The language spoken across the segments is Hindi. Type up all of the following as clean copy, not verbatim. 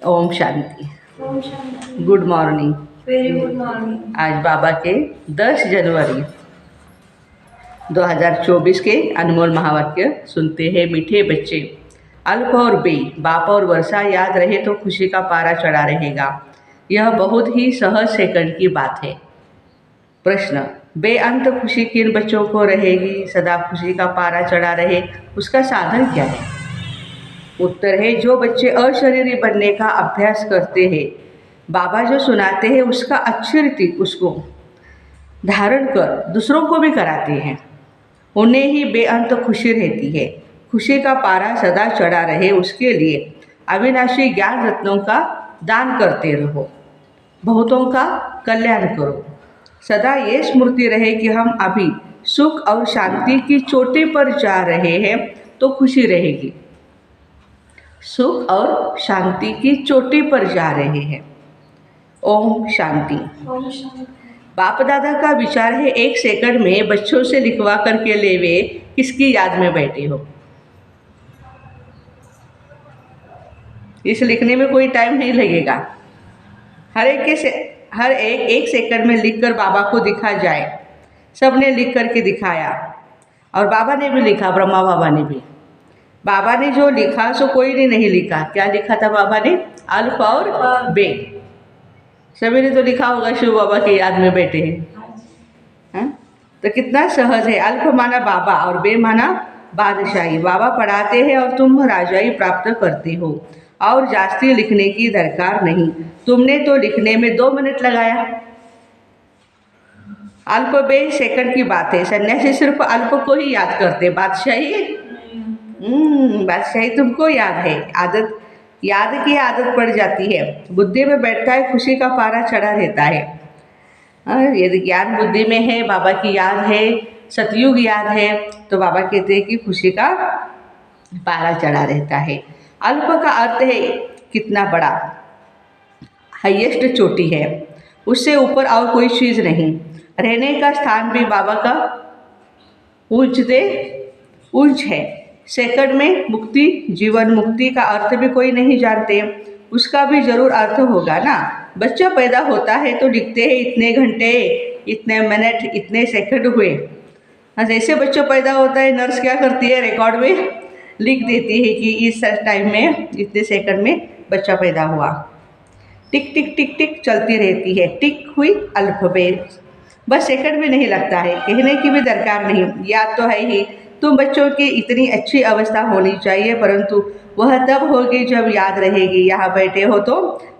ओम शांति। ओम शांति। Good morning. Very good morning. आज बाबा के 10 जनवरी 2024 के अनमोल महावाक्य सुनते हैं। मीठे बच्चे, अल्प और बे, बाप और वर्षा याद रहे तो खुशी का पारा चढ़ा रहेगा। यह बहुत ही सहज सेकंड की बात है। प्रश्न, बेअंत खुशी किन बच्चों को रहेगी? सदा खुशी का पारा चढ़ा रहे उसका साधन क्या है? उत्तर है, जो बच्चे अशरीरी बनने का अभ्यास करते हैं, बाबा जो सुनाते हैं उसका अच्छी रीति उसको धारण कर दूसरों को भी कराते हैं, उन्हें ही बेअंत खुशी रहती है। खुशी का पारा सदा चढ़ा रहे उसके लिए अविनाशी ज्ञान रत्नों का दान करते रहो, बहुतों का कल्याण करो। सदा ये स्मृति रहे कि हम अभी सुख और शांति की चोटी पर जा रहे हैं तो खुशी रहेगी। सुख और शांति की चोटी पर जा रहे हैं। ओम शांति। ओम शांति। बाप दादा का विचार है, 1 सेकंड में बच्चों से लिखवा करके ले वे किसकी याद में बैठे हो। इस लिखने में कोई टाइम नहीं लगेगा। हर एक 1 सेकंड में लिखकर बाबा को दिखा जाए। सबने लिख करके दिखाया और बाबा ने भी लिखा, ब्रह्मा बाबा ने भी। बाबा ने जो लिखा सो कोई ने नहीं लिखा। क्या लिखा था बाबा ने? अल्फ और बे। सभी ने तो लिखा होगा शिव बाबा के याद में बैठे हैं। तो कितना सहज है। अल्फ माना बाबा और बे माना बादशाही। बाबा पढ़ाते हैं और तुम राजाई प्राप्त करते हो और जास्ती लिखने की दरकार नहीं। तुमने तो लिखने में 2 मिनट लगाया। अल्प बे सेकंड की बात है। सन्यासी सिर्फ अल्प को ही याद करते, बादशाही बादशाही तुमको याद है। आदत याद की आदत पड़ जाती है। बुद्धि में बैठता है, खुशी का पारा चढ़ा रहता है। यदि ज्ञान बुद्धि में है, बाबा की याद है, सतयुग याद है, तो बाबा कहते हैं कि खुशी का पारा चढ़ा रहता है। अल्प का अर्थ है कितना बड़ा, हाईएस्ट चोटी है, उससे ऊपर और कोई चीज़ नहीं। रहने का स्थान भी बाबा का ऊंच है। सेकंड में मुक्ति, जीवन मुक्ति का अर्थ भी कोई नहीं जानते, उसका भी जरूर अर्थ होगा ना। बच्चा पैदा होता है तो लिखते हैं इतने घंटे, इतने मिनट, इतने सेकंड हुए। जैसे बच्चा पैदा होता है, नर्स क्या करती है, रिकॉर्ड में लिख देती है कि इस टाइम में इतने सेकंड में बच्चा पैदा हुआ। टिक टिक टिक टिक चलती रहती है। टिक हुई अल्फाबेट, बस सेकंड भी नहीं लगता है, कहने की भी दरकार नहीं। याद तो है ही। तुम बच्चों की इतनी अच्छी अवस्था होनी चाहिए, परंतु वह तब होगी जब याद रहेगी। यहाँ बैठे हो तो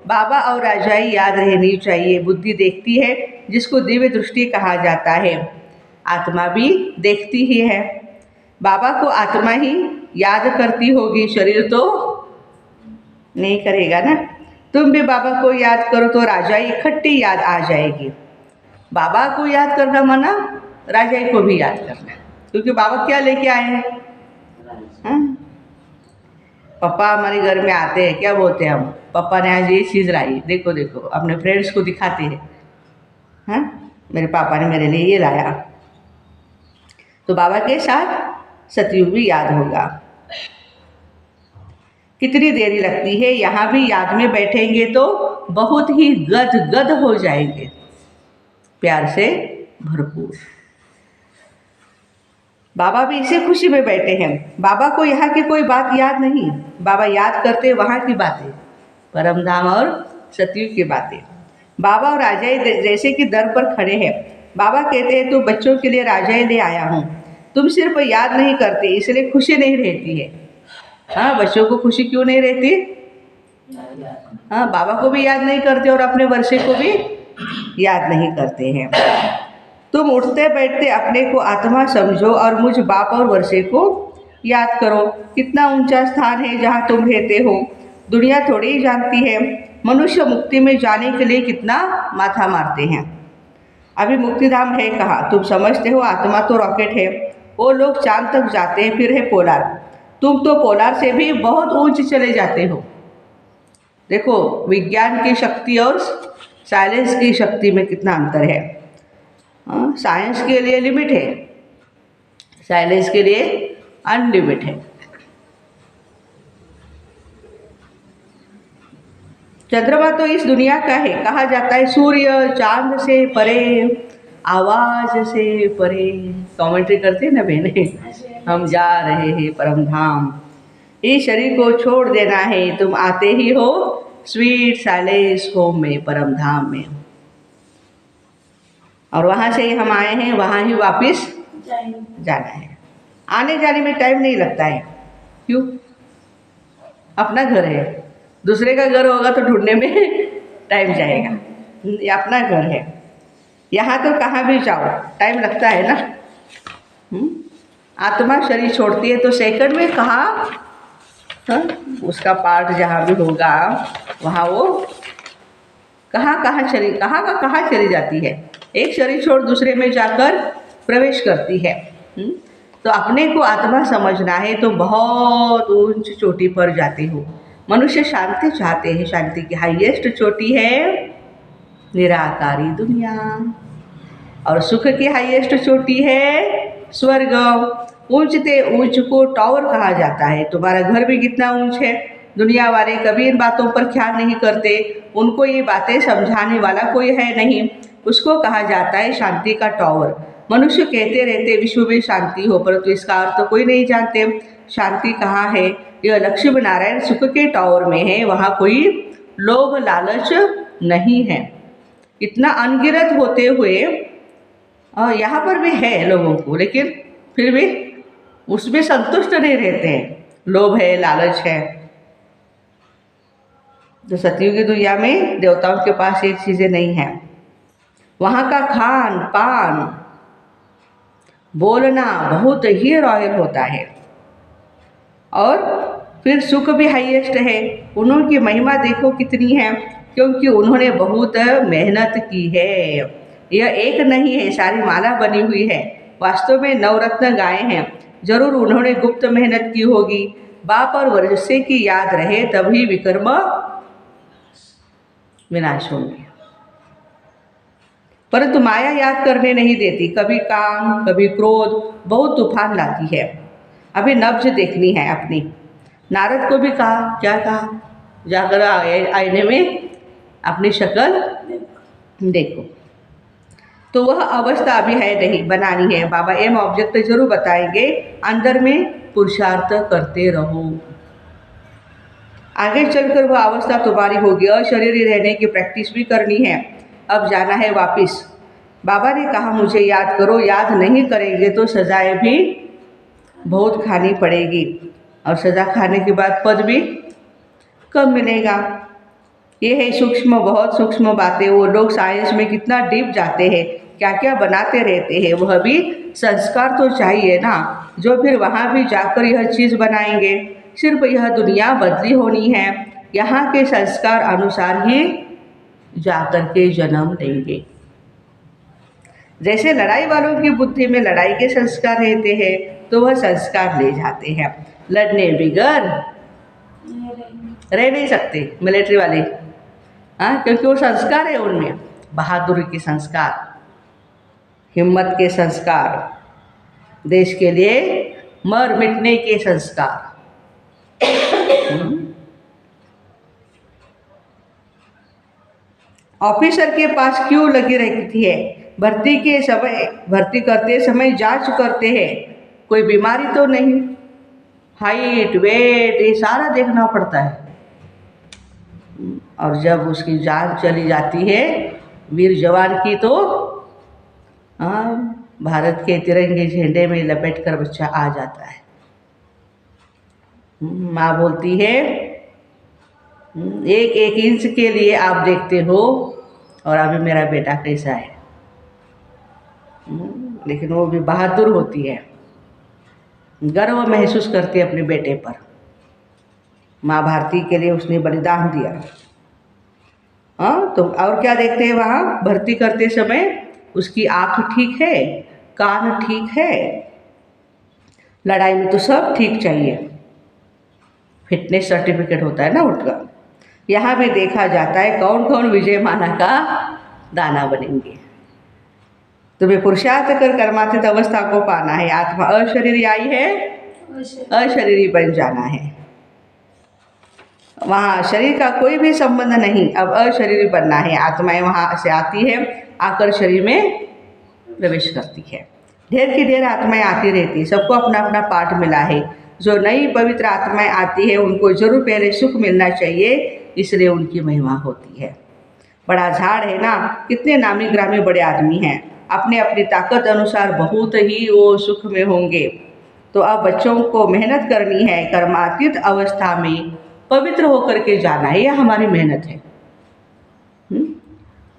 बाबा और राजाई याद रहनी चाहिए। बुद्धि देखती है, जिसको दिव्य दृष्टि कहा जाता है। आत्मा भी देखती ही है। बाबा को आत्मा ही याद करती होगी, शरीर तो नहीं करेगा ना। तुम भी बाबा को याद करो तो राजाई इकट्ठी याद आ जाएगी। बाबा को याद करना माना राजाई को भी याद करना, क्योंकि बाबा क्या लेके आए हैं। पापा हमारे घर में आते हैं, क्या बोलते हैं हम, पापा ने आज ये चीज़ लाई, देखो देखो, अपने फ्रेंड्स को दिखाते हैं। मेरे पापा ने मेरे लिए ये लाया। तो बाबा के साथ सतयुग भी याद होगा। कितनी देरी लगती है, यहाँ भी याद में बैठेंगे तो बहुत ही गद हो जाएंगे, प्यार से भरपूर। बाबा भी इसी खुशी में बैठे हैं। बाबा को यहाँ की कोई बात याद नहीं, बाबा याद करते वहाँ की बातें, परमधाम और सतयुग की बातें। बाबा और राजाई जैसे कि दर पर खड़े हैं। बाबा कहते हैं, तो बच्चों के लिए राजाई ले आया हूँ। तुम सिर्फ याद नहीं करते, इसलिए खुशी नहीं रहती है। बच्चों को खुशी क्यों नहीं रहती? बाबा को भी याद नहीं करते और अपने वर्षे को भी याद नहीं करते हैं। तुम उठते बैठते अपने को आत्मा समझो और मुझ बाप और वर्षे को याद करो। कितना ऊंचा स्थान है जहाँ तुम रहते हो, दुनिया थोड़ी ही जानती है। मनुष्य मुक्ति में जाने के लिए कितना माथा मारते हैं। अभी मुक्तिधाम है कहाँ? तुम समझते हो आत्मा तो रॉकेट है, वो लोग चांद तक जाते हैं, फिर है पोलार। तुम तो पोलार से भी बहुत ऊंच चले जाते हो। देखो, विज्ञान की शक्ति और साइंस की शक्ति में कितना अंतर है। साइंस के लिए लिमिट है, साइंस के लिए अनलिमिट है। चंद्रमा तो इस दुनिया का है, कहा जाता है सूर्य चांद से परे, आवाज से परे। कमेंट्री करते हैं ना बहने, हम जा रहे हैं परम धाम, इस शरीर को छोड़ देना है, तुम आते ही हो स्वीट साइलेंस होम में, परम धाम में। और वहाँ से ही हम आए हैं, वहाँ ही वापस जाना है। आने जाने में टाइम नहीं लगता है, क्यों? अपना घर है, दूसरे का घर होगा तो ढूंढने में टाइम जाएगा। ये अपना घर है, यहाँ तो कहाँ भी जाओ टाइम लगता है ना। आत्मा शरीर छोड़ती है तो सेकंड में कहाँ, उसका पार्ट जहाँ भी होगा वहाँ वो कहाँ कहाँ चली जाती है। एक शरीर छोड़ दूसरे में जाकर प्रवेश करती है। तो अपने को आत्मा समझना है तो बहुत ऊंच चोटी पर जाते हो। मनुष्य शांति चाहते हैं, शांति की हाईएस्ट चोटी है निराकारी दुनिया, और सुख की हाईएस्ट चोटी है स्वर्ग। ऊंचते ऊंच को टावर कहा जाता है। तुम्हारा घर भी कितना ऊंच है, दुनिया वाले कभी इन बातों पर ख्याल नहीं करते, उनको ये बातें समझाने वाला कोई है नहीं, उसको कहा जाता है शांति का टावर। मनुष्य कहते रहते विश्व में शांति हो, परंतु इसका अर्थ कोई नहीं जानते। शांति कहाँ है? यह लक्ष्मी नारायण सुख के टावर में है, वहाँ कोई लोभ लालच नहीं है। इतना अनगिनत होते हुए यहाँ पर भी है लोगों को, लेकिन फिर भी उसमें संतुष्ट नहीं रहते हैं, लोभ है लालच है। तो सतयुग की दुनिया में देवताओं के पास ये चीज़ें नहीं हैं। वहाँ का खान पान बोलना बहुत ही रॉयल होता है, और फिर सुख भी हाईएस्ट है। उन्होंने महिमा देखो कितनी है, क्योंकि उन्होंने बहुत मेहनत की है। यह एक नहीं है, सारी माला बनी हुई है। वास्तव में नवरत्न गाय हैं, जरूर उन्होंने गुप्त मेहनत की होगी। बाप और वर्षे की याद रहे तभी विक्रम विनाश होंगे, परंतु माया याद करने नहीं देती। कभी काम कभी क्रोध बहुत तूफान लाती है। अभी नब्ज देखनी है अपनी। नारद को भी कहा, क्या कहा? जाकर आईने में अपनी शक्ल देखो। तो वह अवस्था अभी है नहीं, बनानी है। बाबा एम ऑब्जेक्ट जरूर बताएंगे, अंदर में पुरुषार्थ करते रहो, आगे चलकर वह अवस्था तुम्हारी होगी। अशरीरी रहने की प्रैक्टिस भी करनी है। अब जाना है वापिस। बाबा ने कहा मुझे याद करो, याद नहीं करेंगे तो सजाएं भी बहुत खानी पड़ेगी, और सजा खाने के बाद पद भी कम मिलेगा। ये है सूक्ष्म, बहुत सूक्ष्म बातें। वो लोग साइंस में कितना डीप जाते हैं, क्या क्या बनाते रहते हैं। वह भी संस्कार तो चाहिए ना, जो फिर वहाँ भी जाकर यह चीज़ बनाएंगे। सिर्फ यह दुनिया बदली होनी है, यहाँ के संस्कार अनुसार ही जाकर के जन्म लेंगे। जैसे लड़ाई वालों की बुद्धि में लड़ाई के संस्कार रहते हैं, तो वह संस्कार ले जाते हैं। लड़ने बिगर रह नहीं सकते मिलिट्री वाले, क्योंकि वो संस्कार है उनमें, बहादुरी के संस्कार, हिम्मत के संस्कार, देश के लिए मर मिटने के संस्कार। ऑफिसर के पास क्यों लगी रहती है? भर्ती करते समय जांच करते हैं कोई बीमारी तो नहीं, हाइट वेट ये सारा देखना पड़ता है। और जब उसकी जान चली जाती है वीर जवान की, तो भारत के तिरंगे झंडे में लपेट कर बच्चा आ जाता है। माँ बोलती है एक एक इंच के लिए आप देखते हो, और अभी मेरा बेटा कैसा है। लेकिन वो भी बहादुर होती है, गर्व महसूस करती है अपने बेटे पर। माँ भारती के लिए उसने बलिदान दिया। तो और क्या देखते हैं वहाँ भर्ती करते समय? उसकी आँख ठीक है, कान ठीक है, लड़ाई में तो सब ठीक चाहिए, फिटनेस सर्टिफिकेट होता है ना उनका। यहाँ भी देखा जाता है कौन कौन विजय माला का दाना बनेंगे। तुम्हें पुरुषार्थ कर कर्मातीत अवस्था को पाना है। आत्मा अशरीरी आई है, अशरीरी बन जाना है। वहाँ शरीर का कोई भी संबंध नहीं, अब अशरीरी बनना है। आत्माएं वहाँ से आती है, आकर शरीर में प्रवेश करती है। ढेर की ढेर आत्माएं आती रहती है, सबको अपना अपना पाठ मिला है। जो नई पवित्र आत्माएं आती है उनको जरूर पहले सुख मिलना चाहिए, इसलिए उनकी महिमा होती है। बड़ा झाड़ है ना, कितने नामी ग्रामी बड़े आदमी हैं, अपने अपनी ताकत अनुसार बहुत ही वो सुख में होंगे। तो अब बच्चों को मेहनत करनी है, कर्मातीत अवस्था में पवित्र होकर के जाना है, यह हमारी मेहनत है।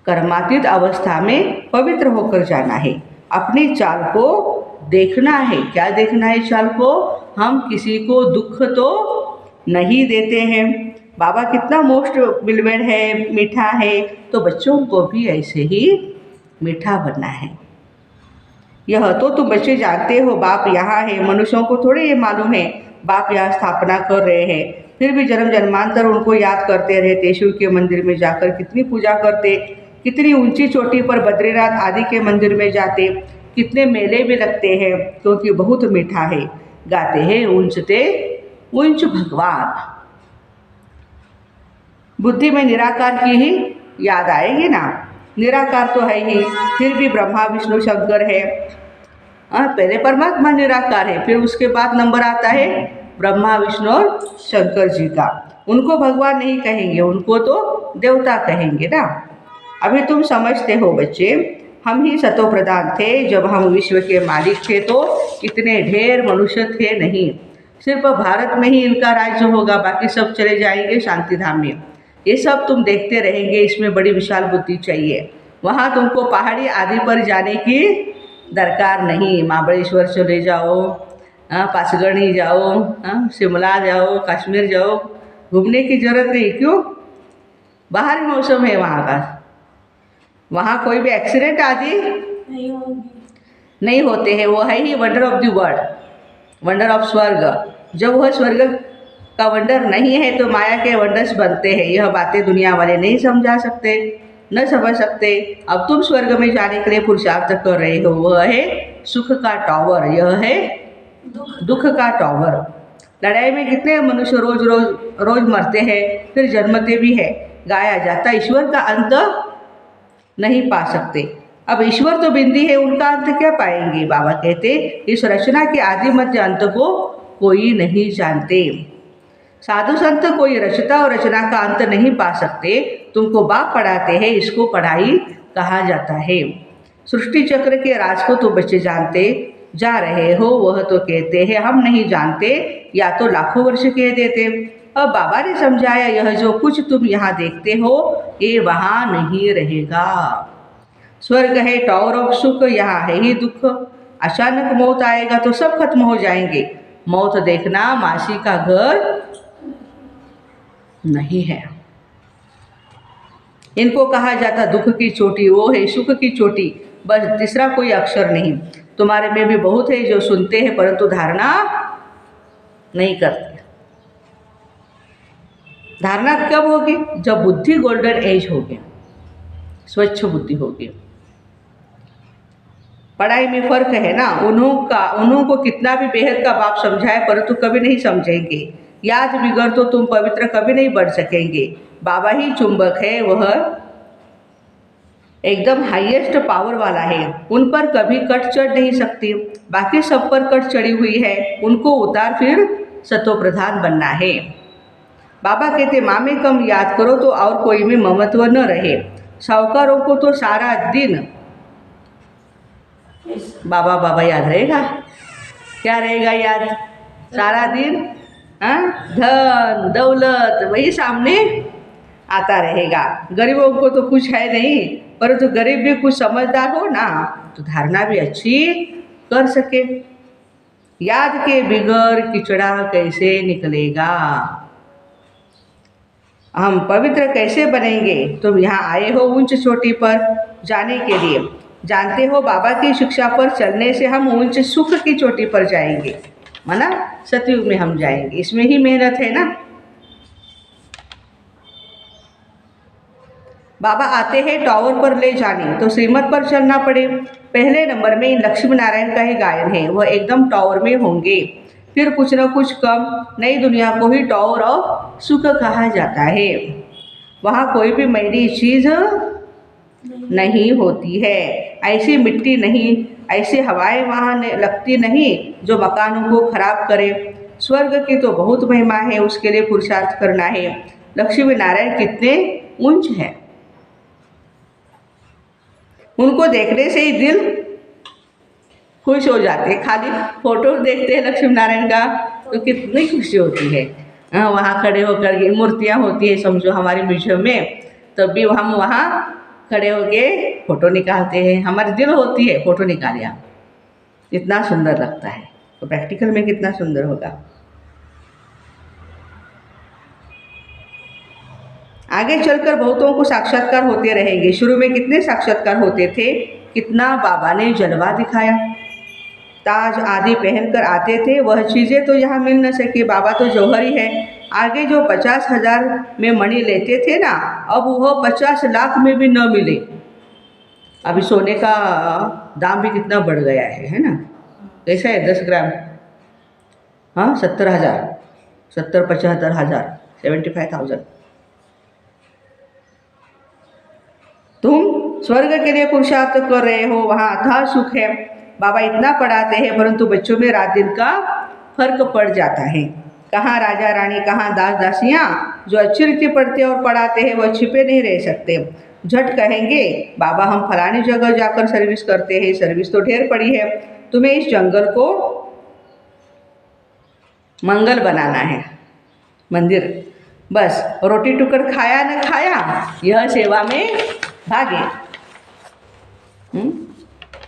कर्मातीत अवस्था में पवित्र होकर जाना है। अपनी चाल को देखना है। क्या देखना है चाल को? हम किसी को दुख तो नहीं देते हैं। बाबा कितना मोस्ट बिलवेड है, मीठा है, तो बच्चों को भी ऐसे ही मीठा बनना है। यह तो तुम बच्चे जानते हो, बाप यहाँ है। मनुष्यों को थोड़े ये मालूम है बाप यहाँ स्थापना कर रहे हैं, फिर भी जन्म जन्मांतर उनको याद करते रहते। शिव के मंदिर में जाकर कितनी पूजा करते, कितनी ऊंची चोटी पर बद्रीनाथ आदि के मंदिर में जाते, कितने मेले भी लगते हैं, क्योंकि बहुत मीठा है। गाते हैं ऊंचते ऊंच भगवान। बुद्धि में निराकार की ही याद आएगी ना, निराकार तो है ही, फिर भी ब्रह्मा विष्णु शंकर है। पहले परमात्मा निराकार है, फिर उसके बाद नंबर आता है ब्रह्मा विष्णु और शंकर जी का। उनको भगवान नहीं कहेंगे, उनको तो देवता कहेंगे ना। अभी तुम समझते हो बच्चे, हम ही सतो प्रधान थे। जब हम विश्व के मालिक थे तो इतने ढेर मनुष्य थे नहीं, सिर्फ भारत में ही इनका राज्य होगा, बाकी सब चले जाएंगे शांति धाम में। ये सब तुम देखते रहेंगे, इसमें बड़ी विशाल बुद्धि चाहिए। वहाँ तुमको पहाड़ी आदि पर जाने की दरकार नहीं। महाबलेश्वर चले जाओ, पासगढ़ी जाओ, शिमला जाओ, कश्मीर जाओ, घूमने की जरूरत नहीं। क्यों? बाहरी मौसम है वहाँ का, वहाँ कोई भी एक्सीडेंट आदि नहीं होगी, नहीं होते हैं। वो है ही wonder of the world, wonder of स्वर्ग। जब वह स्वर्ग का वंडर नहीं है तो माया के वंडर्स बनते हैं। यह बातें दुनिया वाले नहीं समझा सकते, न समझ सकते। अब तुम स्वर्ग में जाने के लिए पुरुषार्थ कर रहे हो, वह है सुख का टावर, यह है दुख का टावर। लड़ाई में कितने मनुष्य रोज मरते हैं, फिर जन्मते भी है। गाया जाता ईश्वर का अंत नहीं पा सकते। अब ईश्वर तो बिंदी है, उनका अंत क्या पाएंगे? बाबा कहते इस रचना के आदि मध्य अंत को कोई नहीं जानते। साधु संत कोई रचता और रचना का अंत नहीं पा सकते। तुमको बाप पढ़ाते हैं, इसको पढ़ाई कहा जाता है। सृष्टि चक्र के राज को तुम बच्चे जानते जा रहे हो, वह तो कहते हैं हम नहीं जानते, या तो लाखों वर्ष कह देते। अब बाबा ने समझाया, यह जो कुछ तुम यहाँ देखते हो ये वहाँ नहीं रहेगा। स्वर्ग है टावर ऑफ सुख, यहाँ है ही दुख। अचानक मौत आएगा तो सब खत्म हो जाएंगे। मौत देखना मासी का घर नहीं है। इनको कहा जाता दुख की चोटी, वो है सुख की चोटी, बस तीसरा कोई अक्षर नहीं। तुम्हारे में भी बहुत है जो सुनते हैं परंतु धारणा नहीं करते। धारणा कब होगी? जब बुद्धि गोल्डन एज होगी, स्वच्छ बुद्धि होगी। पढ़ाई में फर्क है ना, उन्हों को कितना भी बेहद का बाप समझाए परंतु कभी नहीं समझेंगे। याद बिगड़ तो तुम पवित्र कभी नहीं बन सकेंगे। बाबा ही चुंबक है, वह एकदम हाईएस्ट पावर वाला है, उन पर कभी कट चढ़ नहीं सकती। बाकी सब पर कट चढ़ी हुई है, उनको उतार फिर सतो प्रधान बनना है। बाबा कहते माँ में कम याद करो तो और कोई में ममत्व न रहे। साहूकारों को तो सारा दिन बाबा बाबा याद रहेगा। क्या रहेगा याद सारा दिन? धन दौलत वही सामने आता रहेगा। गरीबों को तो कुछ है नहीं, परंतु गरीब भी कुछ समझदार हो ना तो धारणा भी अच्छी कर सके। याद के बिगड़ किचड़ा कैसे निकलेगा? हम पवित्र कैसे बनेंगे? तुम यहाँ आए हो ऊंच चोटी पर जाने के लिए। जानते हो बाबा की शिक्षा पर चलने से हम ऊंच सुख की चोटी पर जाएंगे, माना सतयुग में हम जाएंगे। इसमें ही मेहनत है ना। बाबा आते हैं टावर पर ले जाने, तो श्रीमत पर चलना पड़े। पहले नंबर में लक्ष्मी नारायण का ही गायन है, वह एकदम टावर में होंगे। फिर कुछ न कुछ कम, नई दुनिया को ही टौर और सुख कहा जाता है। वहाँ कोई भी मैली चीज़ नहीं होती है, ऐसी मिट्टी नहीं, ऐसी हवाएं वहाँ लगती नहीं जो मकानों को खराब करे। स्वर्ग की तो बहुत महिमा है, उसके लिए पुरुषार्थ करना है। लक्ष्मी नारायण कितने ऊंच हैं, उनको देखने से ही दिल खुश हो जाते हैं। खाली फोटो देखते हैं लक्ष्मी नारायण का तो कितनी खुशी होती है। वहाँ खड़े होकर के मूर्तियाँ होती है समझो हमारे म्यूजियम में, तब भी हम वहाँ खड़े होके फ़ोटो निकालते हैं, हमारी दिल होती है फ़ोटो निकालिया, इतना सुंदर लगता है। तो प्रैक्टिकल में कितना सुंदर होगा। आगे चलकर बहुतों को साक्षात्कार होते रहेंगे। शुरू में कितने साक्षात्कार होते थे, कितना बाबा ने जलवा दिखाया। ताज आदि पहनकर आते थे, वह चीज़ें तो यहाँ मिल न सके, बाबा तो जौहर ही है। आगे जो 50,000 में मणि लेते थे ना, अब वह 50 लाख में भी न मिले। अभी सोने का दाम भी कितना बढ़ गया है ना। कैसा है 10 ग्राम? हाँ 70,000, 75,000, 75,000। तुम स्वर्ग के लिए पुरुषार्थ कर रहे हो, वहाँ अथाह सुख है। बाबा इतना पढ़ाते हैं परंतु बच्चों में रात दिन का फर्क पड़ जाता है। कहाँ राजा रानी, कहाँ दास दासियाँ। जो अच्छी रीति पढ़ते और पढ़ाते हैं वह छिपे नहीं रह सकते। झट कहेंगे बाबा हम फलानी जगह जाकर सर्विस करते हैं, सर्विस तो ढेर पड़ी है, तुम्हें इस जंगल को मंगल बनाना है, मंदिर। बस रोटी टुकड़ खाया न खाया, यह सेवा में भागे।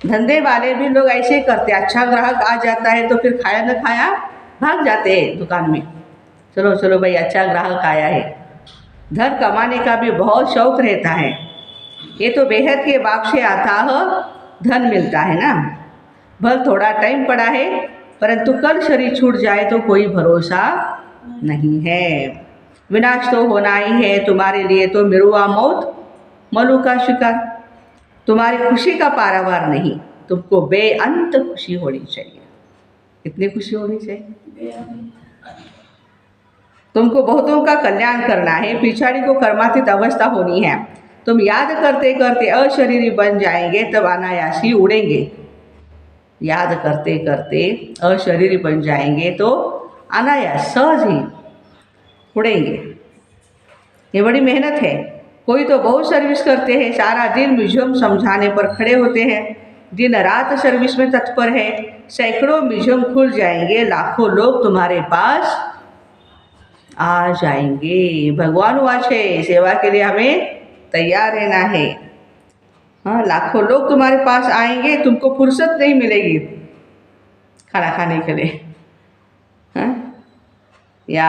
धंधे वाले भी लोग ऐसे ही करते, अच्छा ग्राहक आ जाता है तो फिर खाया न खाया भाग जाते हैं दुकान में। चलो चलो भाई अच्छा ग्राहक आया है। धन कमाने का भी बहुत शौक रहता है, ये तो बेहद के बाप से अथाह धन मिलता है ना। भल थोड़ा टाइम पड़ा है परंतु कल शरीर छूट जाए तो कोई भरोसा नहीं है। विनाश तो होना ही है, तुम्हारे लिए तो मिरुआ मौत मलू का शिकार। तुम्हारी खुशी का पारावार नहीं, तुमको बेअंत खुशी होनी चाहिए। कितनी खुशी होनी चाहिए? तुमको बहुतों का कल्याण करना है, पिछाड़ी को कर्मातीत अवस्था होनी है। तुम याद करते करते अशरीरी बन जाएंगे तब अनायासी उड़ेंगे। याद करते करते अशरीरी बन जाएंगे तो अनायास सहज ही उड़ेंगे। ये बड़ी मेहनत है। कोई तो बहुत सर्विस करते हैं, सारा दिन म्यूजियम समझाने पर खड़े होते हैं, दिन रात सर्विस में तत्पर है। सैकड़ों म्यूजियम खुल जाएंगे, लाखों लोग तुम्हारे पास आ जाएंगे। भगवान वाच है, सेवा के लिए हमें तैयार रहना है। हाँ लाखों लोग तुम्हारे पास आएंगे, तुमको फुर्सत नहीं मिलेगी खाना खाने के लिए, हाँ या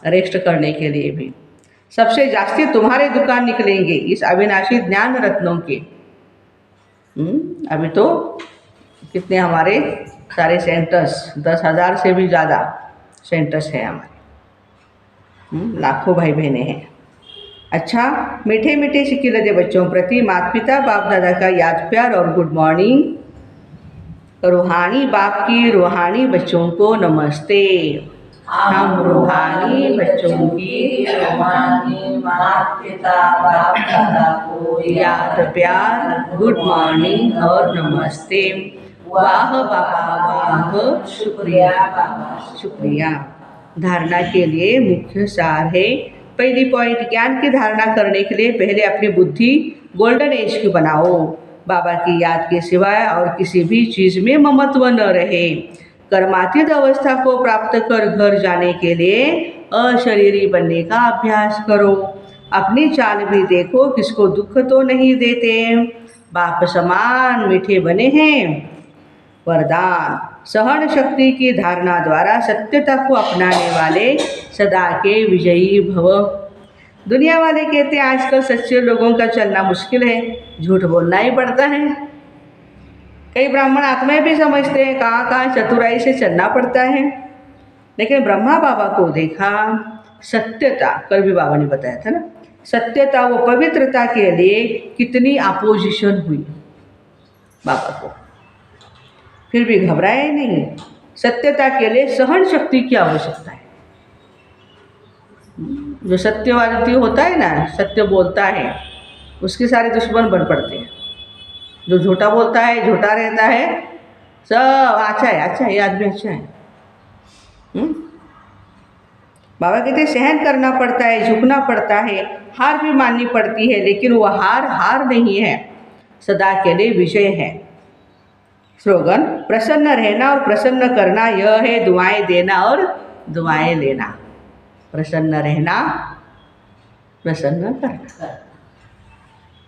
रेस्ट करने के लिए भी। सबसे जास्ती तुम्हारे दुकान निकलेंगे इस अविनाशी ज्ञान रत्नों के। अभी तो कितने हमारे सारे सेंटर्स, 10,000 से भी ज़्यादा सेंटर्स हैं हमारे, लाखों भाई बहनें हैं। अच्छा मीठे मीठे सिक्के लदे बच्चों प्रति माता पिता बाप दादा का याद प्यार और गुड मॉर्निंग। रूहानी बाप की रूहानी बच्चों को नमस्ते। हम रूहानी बच्चों की रूहानी माता पिता बाप दादा को याद प्यार, गुड मॉर्निंग और नमस्ते। वाह बाबा वाह, शुक्रिया बाबा, शुक्रिया। धारणा के लिए मुख्य सार है। पहली पॉइंट, ज्ञान की धारणा करने के लिए पहले अपनी बुद्धि गोल्डन एज की बनाओ। बाबा की याद के सिवाय और किसी भी चीज़ में ममत्व न रहे। कर्मातीत अवस्था को प्राप्त कर घर जाने के लिए अशरीरी बनने का अभ्यास करो। अपनी चाल भी देखो, किसको दुख तो नहीं देते। बाप समान मीठे बने हैं। वरदान, सहन शक्ति की धारणा द्वारा सत्यता को अपनाने वाले सदा के विजयी भव। दुनिया वाले कहते हैं आजकल सच्चे लोगों का चलना मुश्किल है, झूठ बोलना ही पड़ता है। कई ब्राह्मण आत्माएं भी समझते हैं कहाँ कहाँ चतुराई से चलना पड़ता है, लेकिन ब्रह्मा बाबा को देखा, सत्यता, कल भी बाबा ने बताया था ना, सत्यता व पवित्रता के लिए कितनी अपोजिशन हुई बाबा को, फिर भी घबराए नहीं, सत्यता के लिए सहन शक्ति की आवश्यकता है। जो सत्यवादी होता है ना, सत्य बोलता है, उसके सारे दुश्मन बन पड़ते हैं। जो झूठा बोलता है, झूठा रहता है, सब अच्छा है, ये आदमी अच्छा है। बाबा कहते सहन करना पड़ता है, झुकना पड़ता है, हार भी माननी पड़ती है, लेकिन वो हार नहीं है, सदा के लिए विजय है। स्लोगन, प्रसन्न रहना और प्रसन्न करना, यह है दुआएं देना और दुआएं लेना। प्रसन्न रहना, प्रसन्न करना।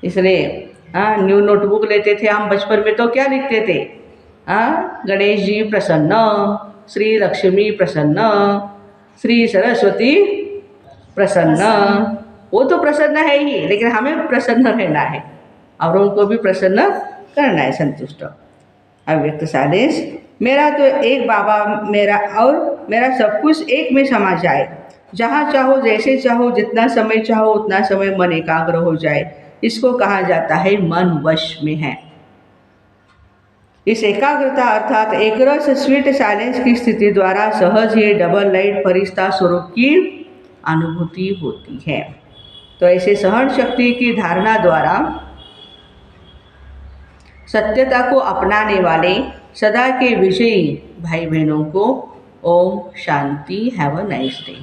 इसलिए न्यू नोटबुक लेते थे हम बचपन में, तो क्या लिखते थे? गणेश जी प्रसन्न, श्री लक्ष्मी प्रसन्न, श्री सरस्वती प्रसन्न। वो तो प्रसन्न है ही, लेकिन हमें प्रसन्न रहना है और उनको भी प्रसन्न करना है, संतुष्ट। अव्यक्त सादेश, मेरा तो एक बाबा, मेरा सब कुछ एक में समा जाए। जहाँ चाहो, जैसे चाहो, जितना समय चाहो उतना समय मन एकाग्र हो जाए, इसको कहा जाता है मन वश में है। इस एकाग्रता अर्थात एकरस स्वीट साइलेंस की स्थिति द्वारा सहज ही डबल लाइट फरिश्ता स्वरूप की अनुभूति होती है। तो ऐसे सहन शक्ति की धारणा द्वारा सत्यता को अपनाने वाले सदा के विजयी भाई बहनों को ओम शांति। Have a nice day.